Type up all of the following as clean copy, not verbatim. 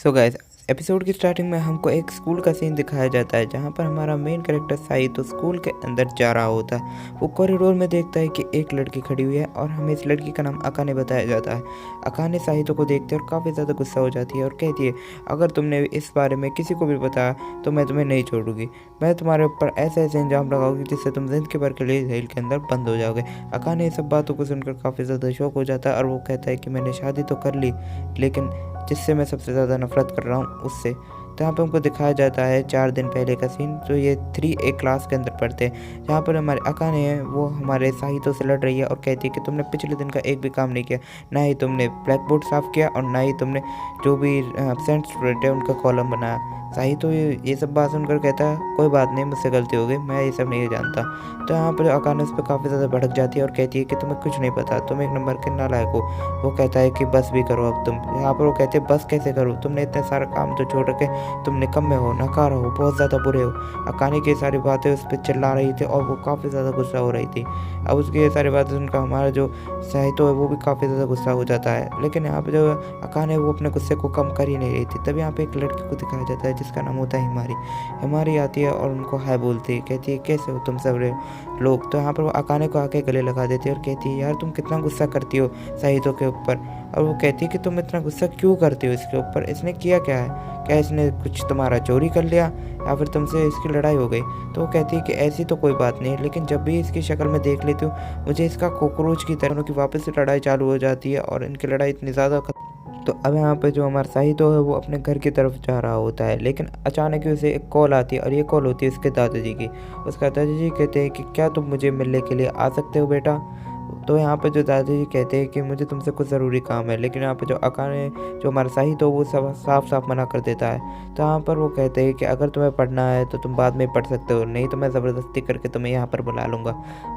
So guys, episode की starting में हमको एक स्कूल का सीन दिखाया जाता है जहाँ पर हमारा मेन कैरेक्टर साई तो स्कूल के अंदर जा रहा होता है। वो कॉरिडोर में देखता है कि एक लड़की खड़ी हुई है और हमें इस लड़की का नाम अकाने बताया जाता है। अकाने साहितो को देखते और काफ़ी ज़्यादा गुस्सा हो जाती है और कहती है, अगर तुमने इस बारे में किसी को भी बताया तो मैं तुम्हें नहीं छोड़ूंगी। मैं तुम्हारे ऊपर ऐसे ऐसे इंजाम लगाऊंगी जिससे तुम जिंदगी भर के लिए जेल के अंदर बंद हो जाओगे। अकाने ये सब बातों को सुनकर काफ़ी ज़्यादा शौक हो जाता है और वो कहता है कि मैंने शादी तो कर ली, लेकिन जिससे मैं सबसे ज़्यादा नफ़रत कर रहा हूँ उससे। तो यहाँ पे हमको दिखाया जाता है 4 दिन पहले का सीन, जो ये 3A क्लास के अंदर पढ़ते हैं, जहाँ पर हमारे अकाने हैं वो हमारे साहितो से लड़ रही है और कहती है कि तुमने पिछले दिन का एक भी काम नहीं किया, ना ही तुमने ब्लैक बोर्ड साफ़ किया और ना ही तुमने जो भी एब्सेंट स्टूडेंट है उनका कॉलम बनाया। साहितो ये सब बात सुनकर कहता है, कोई बात नहीं, मुझसे गलती हो गई, मैं ये सब नहीं जानता। तो यहाँ पर अकाने उस पर काफ़ी ज़्यादा भड़क जाती है और कहती है कि तुम्हें कुछ नहीं पता, तुम एक नंबर के नालायक हो। वो कहता है कि बस भी करो अब तुम। यहाँ पर वो कहते हैं, बस कैसे करो, तुमने इतने सारा काम तो छोड़ रखे, तुम निकम्मे हो, नकार हो, बहुत ज़्यादा बुरे हो। अकाने की सारी बातें उस पर चिल्ला रही थी और वो काफ़ी ज़्यादा गुस्सा हो रही थी। अब उसकी ये सारी बातें सुनकर हमारा जो साहितो है वो भी काफ़ी ज़्यादा गुस्सा हो जाता है, लेकिन यहाँ पे जो अकाने वो अपने गुस्से को कम कर ही नहीं रही थी। तब यहाँ पे एक लड़की को दिखाया जाता है जिसका नाम होता है हिमारी। हिमारी आती है और उनको हाय बोलती है, कहती है कैसे हो तुम सब लोग। तो यहाँ पर वो अकाने को आके गले लगा देती है और कहती है, यार तुम कितना गुस्सा करती हो साहितो के ऊपर। और वो कहती है कि तुम इतना गुस्सा क्यों करती हो इसके ऊपर, इसने किया क्या है, क्या इसने कुछ तुम्हारा चोरी कर लिया या फिर तुमसे इसकी लड़ाई हो गई। तो वो कहती है कि ऐसी तो कोई बात नहीं, लेकिन जब भी इसकी शक्ल में देख लेती हूँ मुझे इसका कॉकरोच की तरह की वापस से लड़ाई चालू हो जाती है और इनकी लड़ाई इतनी ज़्यादा। तो अब यहाँ पे जो हमारा साहितो है वो अपने घर की तरफ जा रहा होता है, लेकिन अचानक ही उसे एक कॉल आती है और ये कॉल होती है उसके दादाजी की। उसका दादाजी कहते हैं कि क्या तुम मुझे मिलने के लिए आ सकते हो बेटा। तो यहाँ पे जो दादाजी कहते हैं कि मुझे तुमसे कुछ ज़रूरी काम है, लेकिन यहाँ पे जो अकाने जो हमारा साहितो वो सब साफ साफ मना कर देता है। तो यहाँ पर वो कहते हैं कि अगर तुम्हें पढ़ना है तो तुम बाद में पढ़ सकते हो, नहीं तो मैं ज़बरदस्ती करके तुम्हें यहाँ पर बुला लूँगा।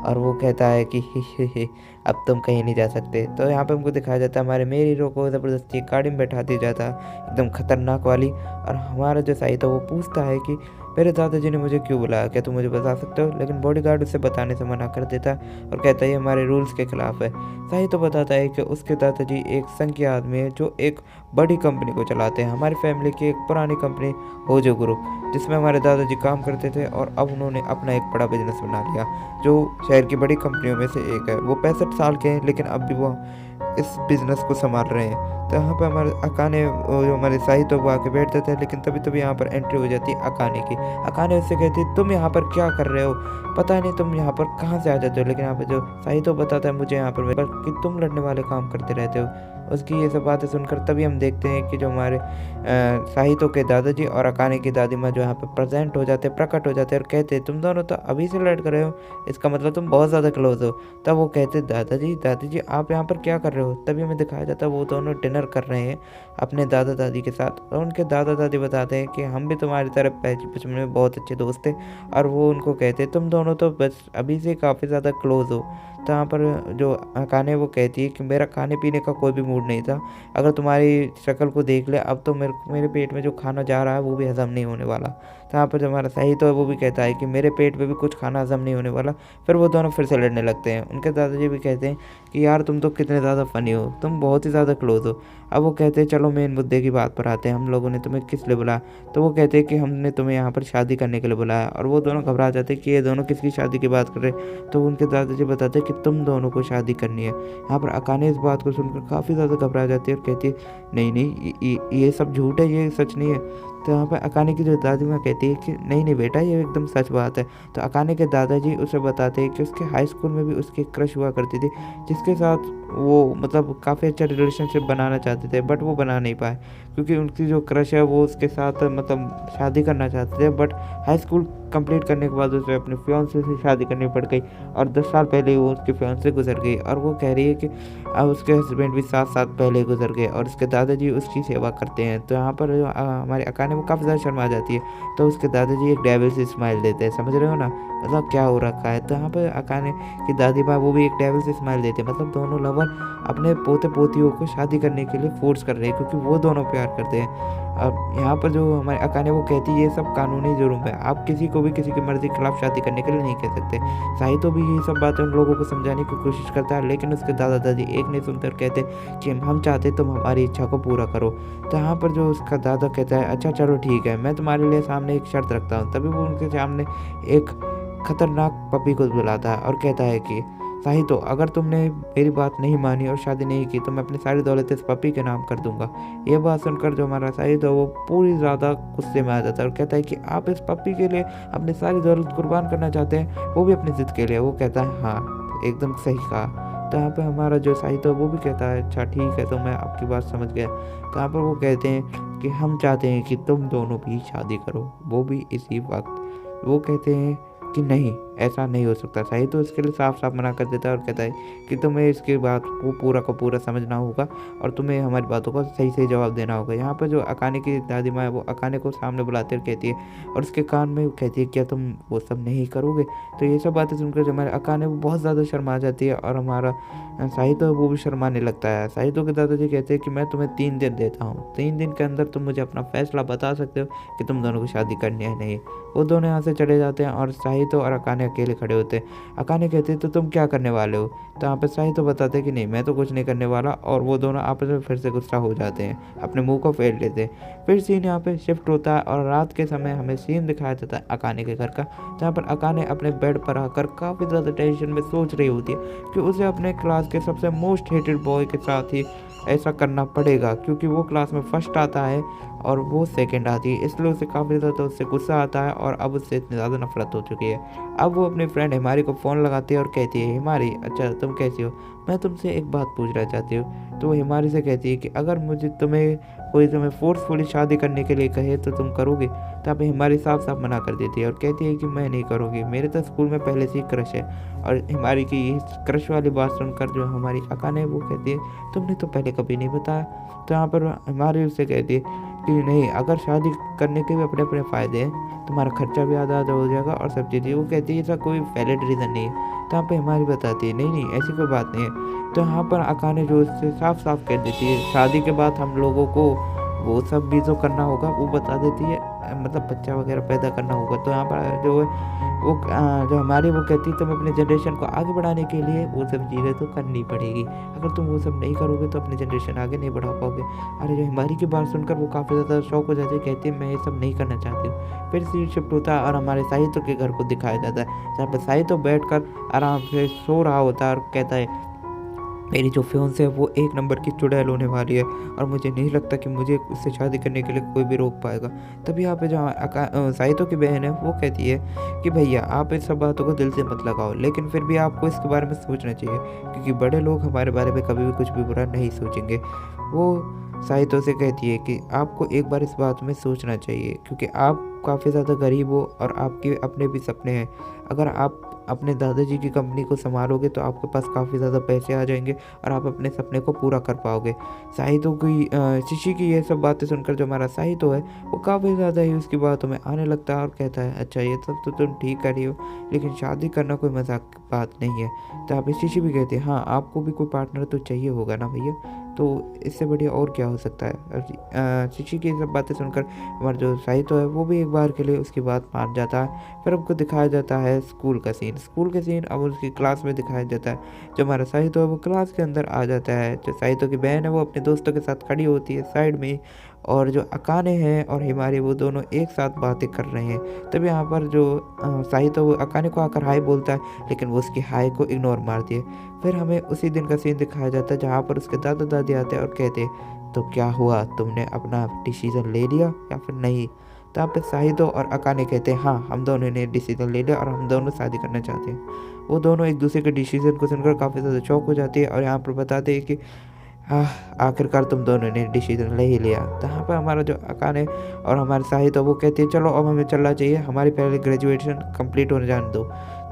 और वो कहता है कि ही अब तुम कहीं नहीं जा सकते। तो यहाँ पे हमको दिखाया जाता है हमारे मेरे हीरो को ज़बरदस्ती गाड़ी में बैठा दिया जाता है, एकदम खतरनाक वाली। और हमारा जो साहितो वो पूछता है कि मेरे दादाजी ने मुझे क्यों बुलाया, क्या तुम मुझे बता सकते हो। लेकिन बॉडीगार्ड उसे बताने से मना कर देता है और कहता है ये हमारे रूल्स के खिलाफ है। साहितो बताता है कि उसके दादाजी एक संघीय आदमी है जो एक बड़ी कंपनी को चलाते हैं, हमारी फैमिली की एक पुरानी कंपनी होजो ग्रुप, जिसमें हमारे दादाजी काम करते थे और अब उन्होंने अपना एक बड़ा बिजनेस बना लिया जो शहर की बड़ी कंपनियों में से एक है। वो 65 साल के हैं, लेकिन अब भी वो इस बिज़नेस को संभाल रहे हैं। तो यहाँ पे हमारे अकाने जो हमारे साहितो वो आके बैठते थे, लेकिन तभी तभी यहाँ पर एंट्री हो जाती है अकाने की। अकाने उससे कहती है, तुम यहाँ पर क्या कर रहे हो, पता नहीं तुम यहाँ पर कहाँ से आ जाते हो। लेकिन यहाँ पे जो साहितो बताता है मुझे यहाँ पर कि तुम लड़ने वाले काम करते रहते हो। उसकी ये सब बातें सुनकर तभी हम देखते हैं कि जो हमारे साहितो के दादाजी और अकाने की दादी माँ जो यहाँ पे प्रेजेंट हो जाते हैं, प्रकट हो जाते हैं और कहते हैं, तुम दोनों तो अभी से लड़ कर रहे हो, इसका मतलब तुम बहुत ज़्यादा क्लोज हो। तब वो कहते दादाजी दादी आप यहाँ पर क्या कर रहे हो। तभी हमें दिखाया जाता है वो दोनों डिनर कर रहे हैं अपने दादा दादी के साथ। और उनके दादा दादी बताते हैं कि हम भी तुम्हारी तरह पहले बचपन में बहुत अच्छे दोस्त थे। और वो उनको कहते हैं तुम दोनों तो बस अभी से काफ़ी ज़्यादा क्लोज हो। तो यहाँ पर जो अकाने वो कहती है कि मेरा खाने पीने का कोई भी मूड नहीं था, अगर तुम्हारी शक्ल को देख ले अब तो मेरे पेट में जो खाना जा रहा है वो भी हज़म नहीं होने वाला। तो यहाँ पर जो हमारा साहितो है वो भी कहता है कि मेरे पेट में भी कुछ खाना हज़म नहीं होने वाला। फिर वो दोनों फिर से लड़ने लगते हैं। उनके दादाजी भी कहते हैं कि यार तुम तो कितने ज़्यादा फ़नी हो, तुम बहुत ही ज़्यादा क्लोज हो। अब वो कहते हैं चलो मेन मुद्दे की बात पर आते हैं, हम लोगों ने तुम्हें किस लिए बुलाया। तो वो कहते हैं कि हमने तुम्हें यहाँ पर शादी करने के लिए बुलाया। और वो दोनों घबरा जाते हैं कि ये दोनों किसकी शादी की बात कर रहे हैं। तो उनके दादाजी बताते हैं कि तुम दोनों को शादी करनी है। यहाँ पर अकाने इस बात को सुनकर काफ़ी ज़्यादा घबरा जाती है और कहती है नहीं नहीं ये सब झूठ है, ये सच नहीं है। तो यहाँ पर अकाने की जो दादी माँ कहती है कि नहीं नहीं बेटा ये एकदम सच बात है। तो अकाने के दादाजी उसे बताते हैं कि उसके हाई स्कूल में भी उसकी क्रश हुआ करती थी, जिसके साथ वो मतलब काफ़ी अच्छा रिलेशनशिप बनाना चाहते थे, बट वो बना नहीं पाए क्योंकि उनकी जो क्रश है वो उसके साथ मतलब शादी करना चाहते थे। बट हाई स्कूल कंप्लीट करने के बाद उसे अपने फियांसे से शादी करनी पड़ गई और 10 साल पहले ही वो उसके फियांसे गुजर गई। और वो कह रही है कि अब उसके हस्बैंड भी 7 साल पहले गुजर गए और उसके दादाजी उसकी सेवा करते हैं। तो यहाँ पर जो हमारे अकाने वो काफ़ी ज़्यादा शर्मा जाती है। तो उसके दादाजी एक डेविल से स्माइल देते हैं, समझ रहे हो ना, मतलब क्या हो रखा है। तो यहाँ पर अकाने की दादी माँ वो भी एक डेविल से स्माइल देते हैं, मतलब दोनों लवर पर अपने पोते पोतियों को शादी करने के लिए फोर्स कर रहे हैं, क्योंकि वो दोनों प्यार करते हैं। अब यहाँ पर जो हमारे अकाने वो कहती है ये सब कानूनी जुर्म है, आप किसी को भी किसी की मर्जी के खिलाफ शादी करने के लिए नहीं कह सकते। साहितो भी यही सब बातें उन लोगों को समझाने की कोशिश करता है, लेकिन उसके दादा दादी एक नहीं सुनते और कहते कि हम चाहते तुम हमारी इच्छा को पूरा करो। तो यहाँ पर जो उसका दादा कहता है अच्छा चलो ठीक है, मैं तुम्हारे लिए सामने एक शर्त रखता हूँ। तभी वो उनके सामने एक खतरनाक पपी को बुलाता है और कहता है कि साहितो, अगर तुमने मेरी बात नहीं मानी और शादी नहीं की तो मैं अपनी सारी दौलत इस पपी के नाम कर दूंगा। ये बात सुनकर जो हमारा साहितो वो पूरी ज़्यादा गुस्से में आ जाता है और कहता है कि आप इस पपी के लिए अपनी सारी दौलत कुर्बान करना चाहते हैं, वो भी अपनी ज़िद के लिए। वो कहता है हाँ एकदम सही कहा। तो यहाँ पर हमारा जो साहितो वो भी कहता है अच्छा ठीक है, तो मैं आपकी बात समझ गया। तो यहाँ पर वो कहते हैं कि हम चाहते हैं कि तुम दोनों भी शादी करो, वो भी इसी वक्त। वो कहते हैं कि नहीं ऐसा नहीं हो सकता। साहितो इसके लिए साफ साफ मना कर देता है और कहता है कि तुम्हें इसकी बात को पूरा का पूरा समझना होगा और तुम्हें हमारी बातों का सही सही जवाब देना होगा। यहाँ पर जो अकाने की दादी माँ है वो अकाने को सामने बुलाते और कहती है और उसके कान में कहती है क्या तुम वो सब नहीं करोगे। तो ये सब बातें सुनकर जो हमारे अकाने वो बहुत ज़्यादा शर्मा जाती है और हमारा साहितो वो भी शर्माने लगता है। साहितो के दादाजी कहते हैं कि मैं तुम्हें 3 दिन देता हूँ, 3 दिन के अंदर तुम मुझे अपना फैसला बता सकते हो कि तुम दोनों को शादी करनी है नहीं। वो दोनों यहाँ से चले जाते हैं और साहितो और अकाने अकेले खड़े होते हैं। अकाने कहते हैं तो तुम क्या करने वाले हो। तो यहाँ पर साहितो बताते हैं कि नहीं मैं तो कुछ नहीं करने वाला, और वो दोनों आपस में फिर से गुस्सा हो जाते हैं, अपने मुंह को फेर लेते हैं। फिर सीन यहाँ पे शिफ्ट होता है और रात के समय हमें सीन दिखाया जाता है अकाने के घर का, जहाँ पर अकाने अपने बेड पर आकर काफ़ी ज़्यादा टेंशन में सोच रही होती है कि उसे अपने क्लास के सबसे मोस्ट हेटेड बॉय के साथ ही ऐसा करना पड़ेगा, क्योंकि वो क्लास में फर्स्ट आता है और वो सेकंड आती है। इसलिए उसे काफ़ी ज़्यादा उससे गुस्सा आता है और अब उससे इतनी ज़्यादा नफरत हो चुकी है। अब वो अपनी फ्रेंड हिमारी को फ़ोन लगाती है और कहती है हिमारी अच्छा तुम कैसी हो, मैं तुमसे एक बात पूछना चाहती हूँ। तो वो हिमारी से कहती है कि अगर कोई तुम्हें फोर्सफुली शादी करने के लिए कहे तो तुम करोगे। तो अब हिमारी साफ साफ मना कर देती है और कहती है कि मैं नहीं करूँगी, मेरे तो स्कूल में पहले से ही क्रश है। और हिमारी की क्रश वाली बात सुनकर जो हमारी अकाने वो कहती है तुमने तो पहले कभी नहीं बताया। तो यहाँ पर हिमारी उससे कहती है कि नहीं अगर शादी करने के भी अपने अपने फ़ायदे हैं, तुम्हारा खर्चा भी आधा आधा हो जाएगा और सब चीज़ें। वो कहती है ऐसा कोई वैलिड रीज़न नहीं है। तो यहाँ पर हिमारी बताती है नहीं नहीं ऐसी कोई बात नहीं है। तो यहाँ पर अकाने जो उससे साफ साफ कह देती है शादी के बाद हम लोगों को वो सब भी जो करना होगा वो बता देती है, मतलब बच्चा वगैरह पैदा करना होगा। तो यहाँ पर जो है वो जो हमारी वो कहती है तुम अपने जनरेशन को आगे बढ़ाने के लिए वो सब चीज़ें तो करनी पड़ेगी, अगर तुम वो सब नहीं करोगे तो अपनी जनरेशन आगे नहीं बढ़ा पाओगे। अरे जो हिमारी की बात सुनकर वो काफ़ी ज़्यादा शौक हो जाती है, कहती है मैं ये सब नहीं करना चाहती हूँ। फिर सीट शिफ्ट होता है और हमारे साहित्य के घर को दिखाया जाता है, जहाँ पर साहित्य बैठ कर आराम से सो रहा होता है और कहता है मेरी जो फियोंसे है वो 1 नंबर की चुड़ैल होने वाली है और मुझे नहीं लगता कि मुझे उससे शादी करने के लिए कोई भी रोक पाएगा। तभी यहाँ पे जो साहितो की बहन है वो कहती है कि भैया आप इस सब बातों को दिल से मत लगाओ, लेकिन फिर भी आपको इसके बारे में सोचना चाहिए, क्योंकि बड़े लोग हमारे बारे में कभी भी कुछ भी बुरा नहीं सोचेंगे। वो साहितो से कहती है कि आपको एक बार इस बात में सोचना चाहिए, क्योंकि आप काफ़ी ज़्यादा गरीब हो और आपके अपने भी सपने हैं। अगर आप अपने दादाजी की कंपनी को संभालोगे तो आपके पास काफ़ी ज़्यादा पैसे आ जाएंगे और आप अपने सपने को पूरा कर पाओगे। साहितो की शिशी की ये सब बातें सुनकर जो हमारा साहितो है वो काफ़ी ज़्यादा ही उसकी बातों में आने लगता है और कहता है अच्छा ये सब तो तुम ठीक कर रही हो, लेकिन शादी करना कोई मजाक की बात नहीं है। तो आप शिशी भी कहते हैं हाँ आपको भी कोई पार्टनर तो चाहिए होगा ना भैया, तो इससे बढ़िया और क्या हो सकता है। शिशी की सब बातें सुनकर हमारा जो साहितो है वो भी एक बार के लिए उसकी बात मान जाता है। फिर हमको दिखाया जाता है स्कूल का सीन। अब उसकी क्लास में दिखाया जाता है, जो हमारा साहितो है वो क्लास के अंदर आ जाता है। जो साहितो की बहन है वो अपने दोस्तों के साथ खड़ी होती है साइड में, और जो अकाने हैं और हिमारी वो दोनों एक साथ बातें कर रहे हैं। तभी यहाँ पर जो साहितो वो अकाने को आकर हाय बोलता है, लेकिन वो उसकी हाय को इग्नोर मारती है। फिर हमें उसी दिन का सीन दिखाया जाता है जहाँ पर उसके दादा दादी आते हैं और कहते हैं तो क्या हुआ, तुमने अपना डिसीज़न ले लिया या फिर नहीं। तो यहाँ पे साहितो और अकाने कहते हैं हाँ हम दोनों ने डिसीज़न ले लिया और हम दोनों शादी करना चाहते हैं। वो दोनों एक दूसरे के डिसीज़न को सुनकर काफ़ी ज़्यादा शौक हो जाती है और यहाँ पर बताते हैं कि आखिरकार तुम दोनों ने डिसीजन ले ही लिया। तो यहाँ पर हमारा जो अकाने और हमारे साहितो वो कहते हैं चलो अब हमें चलना चाहिए, हमारी पहले ग्रेजुएशन कंप्लीट होने जाने दो।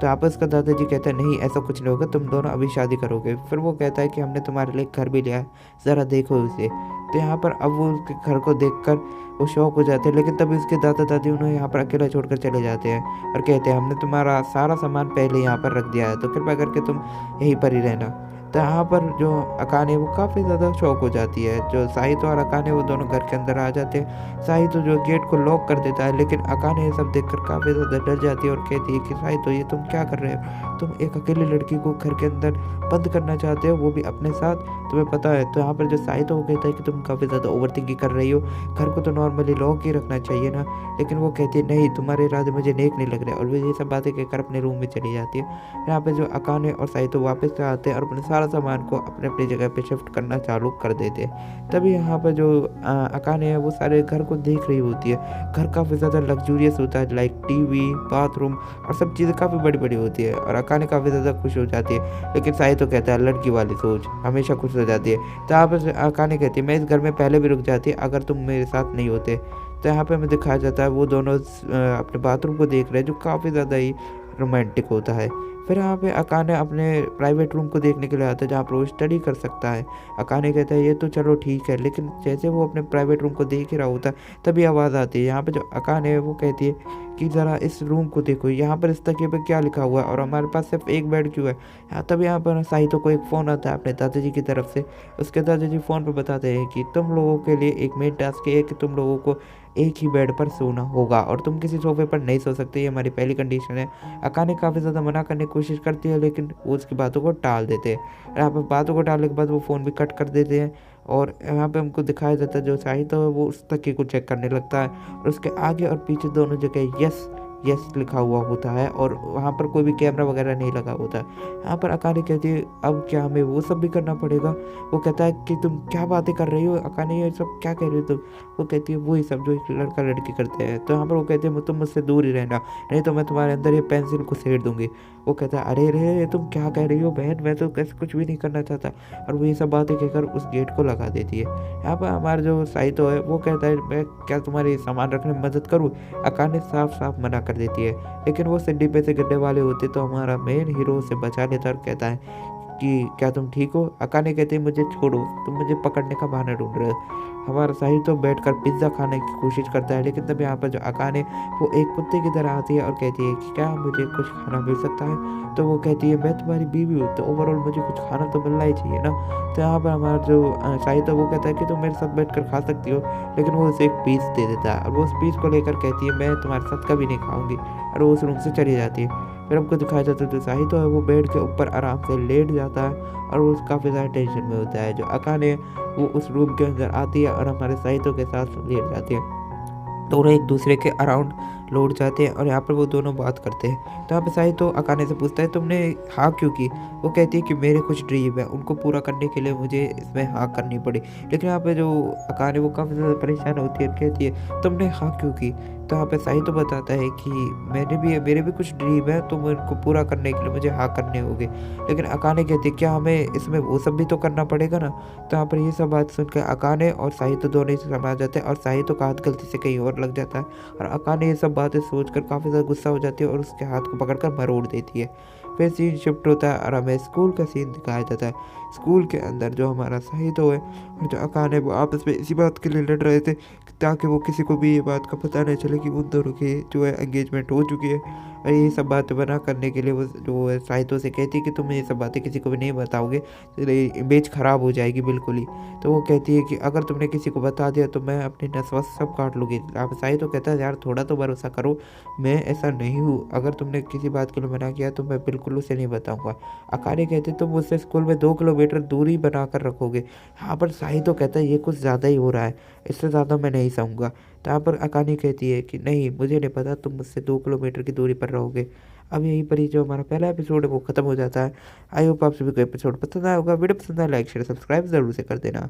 तो आप उसका दादाजी कहता है नहीं ऐसा कुछ नहीं होगा, तुम दोनों अभी शादी करोगे। फिर वो कहता है कि हमने तुम्हारे लिए घर भी लिया है, ज़रा देखो उसे। तो यहाँ पर अब वो उसके घर को देखकर वो शौक हो जाते हैं, लेकिन तभी उसके दादा दादी उन्हें यहाँ पर अकेला छोड़कर चले जाते हैं और कहते हैं हमने तुम्हारा सारा सामान पहले यहाँ पर रख दिया है, तो कृपया करके तुम यहीं पर ही रहना। तो यहाँ पर जो अकाने वो काफ़ी ज़्यादा शॉक हो जाती है। जो साहितो और अकाने वो दोनों घर के अंदर आ जाते हैं। साहितो जो गेट को लॉक कर देता है, लेकिन अकाने ये सब देखकर काफ़ी ज़्यादा डर जाती है और कहती है कि साहितो ये तुम क्या कर रहे हो? तुम एक अकेली लड़की को घर के अंदर बंद करना चाहते हो, वो भी अपने साथ, तुम्हें पता है। तो यहाँ पर जो साहितो वो कहता है कि तुम काफ़ी ज़्यादा ओवरथिंकिंग कर रही हो, घर को तो नॉर्मली लॉक ही रखना चाहिए ना। लेकिन वो कहती है नहीं, तुम्हारे इरादे मुझे नेक नहीं लग रहे, और वो ये सब बातें कहकर अपने रूम में चली जाती है। यहाँ पे जो अकाने और साहितो वापस से आते हैं और अपने सारा सामान को अपने अपनी जगह पे शिफ्ट करना चालू कर देते हैं। तभी यहाँ पे जो अकाने है वो सारे घर को देख रही होती है। घर काफ़ी ज़्यादा लग्जूरियस होता है, लाइक टीवी, बाथरूम और सब चीज़ें काफ़ी बड़ी-बड़ी होती है, और अकाने काफ़ी ज़्यादा खुश हो जाती है। लेकिन साहितो कहता है लड़की वाली सोच, हमेशा खुश हो जाती है। तो यहाँ पे अकाने कहती है मैं इस घर में पहले भी रुक जाती अगर तुम मेरे साथ नहीं होते। तो यहाँ पे हमें दिखाया जाता है वो दोनों अपने बाथरूम को देख रहे हैं, जो काफ़ी ज़्यादा ही रोमांटिक होता है। फिर यहाँ पे अकाने अपने प्राइवेट रूम को देखने के लिए आता है, जहाँ पर वो स्टडी कर सकता है। अकाने कहता है ये तो चलो ठीक है, लेकिन जैसे वो अपने प्राइवेट रूम को देख ही रहा होता है, तभी आवाज़ आती है। यहाँ पे जो अकाने है वो कहती है कि ज़रा इस रूम को देखो, यहाँ पर इस तकिए पे क्या लिखा हुआ है और हमारे पास सिर्फ एक बेड क्यों है। तब यहाँ पर साहितो को एक फ़ोन आता है अपने दादाजी की तरफ से। उसके दादाजी फ़ोन पे बताते हैं कि तुम लोगों के लिए एक मेन टास्क ये है कि तुम लोगों को एक ही बेड पर सोना होगा और तुम किसी सोफे पर नहीं सो सकते, ये हमारी पहली कंडीशन है। अकाने काफ़ी ज़्यादा मना करने की कोशिश करती है, लेकिन वो उसकी बातों को टाल देते हैं। यहाँ पर बातों को टालने के बाद वो फ़ोन भी कट कर देते हैं, और यहाँ पे हमको दिखाया जाता है जो साहितो है वो उस तकिए को चेक करने लगता है, और उसके आगे और पीछे दोनों जगह यस यस लिखा हुआ होता है, और वहाँ पर कोई भी कैमरा वगैरह नहीं लगा होता है। यहाँ पर अकाने कहती है अब क्या हमें वो सब भी करना पड़ेगा। वो कहता है कि तुम क्या बातें कर रही हो अकाने, ये सब क्या कह रही हो तुम। वो कहती है वही सब जो एक लड़का लड़की करते हैं। तो यहाँ पर वो कहते हैं तुम मुझसे दूर ही रहना, नहीं तो मैं तुम्हारे अंदर ये पेंसिल को सेड़ दूंगी। वो कहता है अरे रे तुम क्या कह रही हो बहन, मैं तो कैसे कुछ भी नहीं करना चाहता। और वो ये सब बातें कहकर उस गेट को लगा देती है। यहाँ पर हमारा जो साहितो है वो कहता है मैं क्या तुम्हारे सामान रखने में मदद करूँ। अकाने साफ साफ मना कर देती है, लेकिन वो सीढ़ी पे से गिरने वाले होते तो हमारा मेन हीरो उसे बचा लेता और कहता है कि क्या तुम ठीक हो। अकाने कहते हैं मुझे छोड़ो, तुम मुझे पकड़ने का बहाना ढूंढ रहे हो। हमारा साहितो बैठकर पिज्ज़ा खाने की कोशिश करता है, लेकिन तब यहाँ पर जो अकाने वो एक कुत्ते की तरह आती है और कहती है कि क्या मुझे कुछ खाना मिल सकता है। तो वो कहती है मैं तुम्हारी बीवी हूँ, तो ओवरऑल मुझे कुछ खाना तो मिलना ही चाहिए ना। तो यहाँ पर हमारा जो साहितो वो कहता है कि तुम मेरे साथ बैठकर खा सकती हो, लेकिन वो उसे एक पीस दे देता है, और वो उस पीस को लेकर कहती है मैं तुम्हारे साथ कभी नहीं खाऊंगी, और वो उस रूम से चली जाती है। फिर हमको दिखाया जाता है जो साहितो है वो बेड के ऊपर आराम से लेट जाता है, और वो काफ़ी ज़्यादा टेंशन में होता है। जो अकाने वो उस रूम के अंदर आती है और हमारे साहितो के साथ लेट जाती है। दोनों एक दूसरे के अराउंड लौट जाते हैं और यहाँ पर वो दोनों बात करते हैं। तो यहाँ पे साहितो अकाने से पूछता है तुमने हाँ क्यों की। वो कहती है कि मेरे कुछ ड्रीम है, उनको पूरा करने के लिए मुझे इसमें हाँ करनी पड़ी। लेकिन यहाँ पे जो अकाने वो काफ़ी ज़्यादा परेशान होती है और कहती है तुमने हाँ क्यों की। तो यहाँ पे साहितो बताता है कि मेरे भी कुछ ड्रीम है, तो उनको पूरा करने के लिए मुझे हाँ करने होंगे। लेकिन अकाने कहती है क्या हमें इसमें वो सब भी तो करना पड़ेगा ना। तो यहाँ पर ये सब बात सुनकर अकाने और साहितो दोनों ही समझ जाते हैं, और साहितो का हाथ गलती से कहीं और लग जाता है, और अकाने ये सब बातें सोचकर काफ़ी ज़्यादा गुस्सा हो जाती है और उसके हाथ को पकड़कर मरोड़ देती है। फिर सीन शिफ्ट होता है और हमें स्कूल का सीन दिखाया जाता है। स्कूल के अंदर जो हमारा साहितो है और जो अकाने वो आपस में इसी बात के लिए लड़ रहे थे ताकि वो किसी को भी ये बात का पता नहीं चले कि उन दोनों की जो है एंगेजमेंट हो चुकी है। और ये सब बातें बना करने के लिए वो जो है साहितो से कहती है कि तुम ये सब बातें किसी को भी नहीं बताओगे, तो इमेज ख़राब हो जाएगी बिल्कुल ही। तो वो कहती है कि अगर तुमने किसी को बता दिया तो मैं अपनी नस वस सब काट लूँगी। आप साहितो कहता है यार थोड़ा तो भरोसा करो, मैं ऐसा नहीं हूँ, अगर तुमने किसी बात के लिए मना किया तो मैं बिल्कुल उसे नहीं बताऊँगा। अकाने कहते तुम मुझसे स्कूल में 2 किलोमीटर दूरी बना कर रखोगे। यहाँ पर साहितो कहता है ये कुछ ज़्यादा ही हो रहा है, इससे ज़्यादा मैं नहीं सहूँगा। तो यहाँ पर अकाने कहती है कि नहीं मुझे नहीं पता, तुम मुझसे 2 किलोमीटर की दूरी पर रहोगे। अब यहीं पर ही जो हमारा पहला एपिसोड है वो ख़त्म हो जाता है। आई होप आप सभी को एपिसोड पसंद आया होगा। वीडियो पसंद आया लाइक शेयर सब्सक्राइब ज़रूर से कर देना।